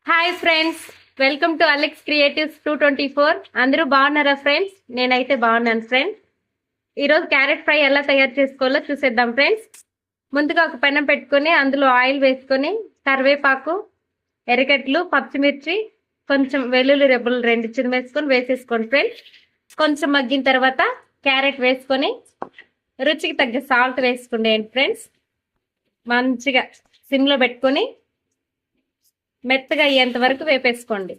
Hi friends, welcome to Alex creatives 224. అందరూ బాగున్నారా friends? నేనైతే బాగున్నాను ఫ్రెండ్స్. ఈరోజు క్యారెట్ ఫ్రై ఎలా తయారు చేసుకోవాలో చూసేద్దాం ఫ్రెండ్స్. ముందుగా ఒక పెనం పెట్టుకొని అందులో ఆయిల్ వేసుకొని కరివేపాకు, ఎర్రగడ్డలు, పచ్చిమిర్చి, కొంచెం వెల్లుల్లి రెబ్బలు 2 చిన్న వేసేసుకోండి ఫ్రెండ్స్. కొంచెం మగ్గిన తర్వాత క్యారెట్ వేసుకొని రుచికి తగ్గ సాల్ట్ వేసుకోండి ఫ్రెండ్స్. మంచిగా సిమ్లో పెట్టుకొని మెత్తగా అయ్యేంత వరకు వేపేసుకోండి.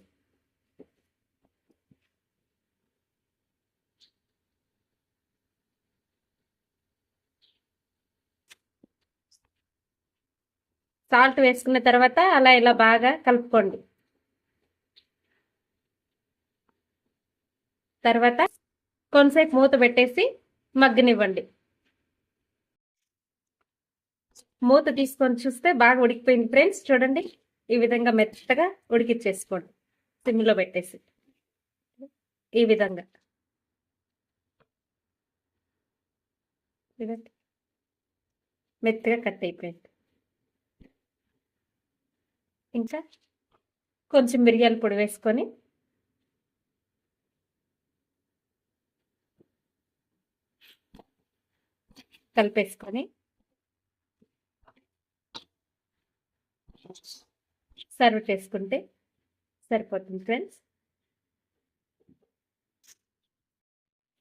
సాల్ట్ వేసుకున్న తర్వాత అలా ఇలా బాగా కలుపుకోండి. తర్వాత కొంతసేపు మూత పెట్టేసి మగ్గనివ్వండి. మూత తీసుకొని చూస్తే బాగా ఉడికిపోయింది ఫ్రెండ్స్. చూడండి, ఈ విధంగా మెత్తగా ఉడికిచ్చేసుకోండి సిమ్లో పెట్టేసి. ఈ విధంగా మెత్తగా కట్ అయిపోయింది. ఇంకా కొంచెం మిరియాల పొడి వేసుకొని కలిపేసుకొని సర్వ్ చేసుకుంటే సరిపోతుంది ఫ్రెండ్స్.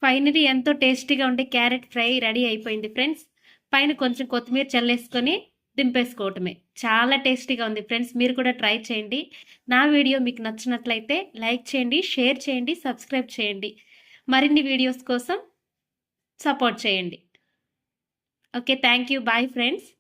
ఫైనలీ ఎంతో టేస్టీగా ఉండే క్యారెట్ ఫ్రై రెడీ అయిపోయింది ఫ్రెండ్స్. పైన కొంచెం కొత్తిమీర చల్లేసుకొని దింపేసుకోవటమే. చాలా టేస్టీగా ఉంది ఫ్రెండ్స్. మీరు కూడా ట్రై చేయండి. నా వీడియో మీకు నచ్చినట్లయితే లైక్ చేయండి, షేర్ చేయండి, సబ్స్క్రైబ్ చేయండి. మరిన్ని వీడియోస్ కోసం సపోర్ట్ చేయండి. Okay, thank you. Bye friends.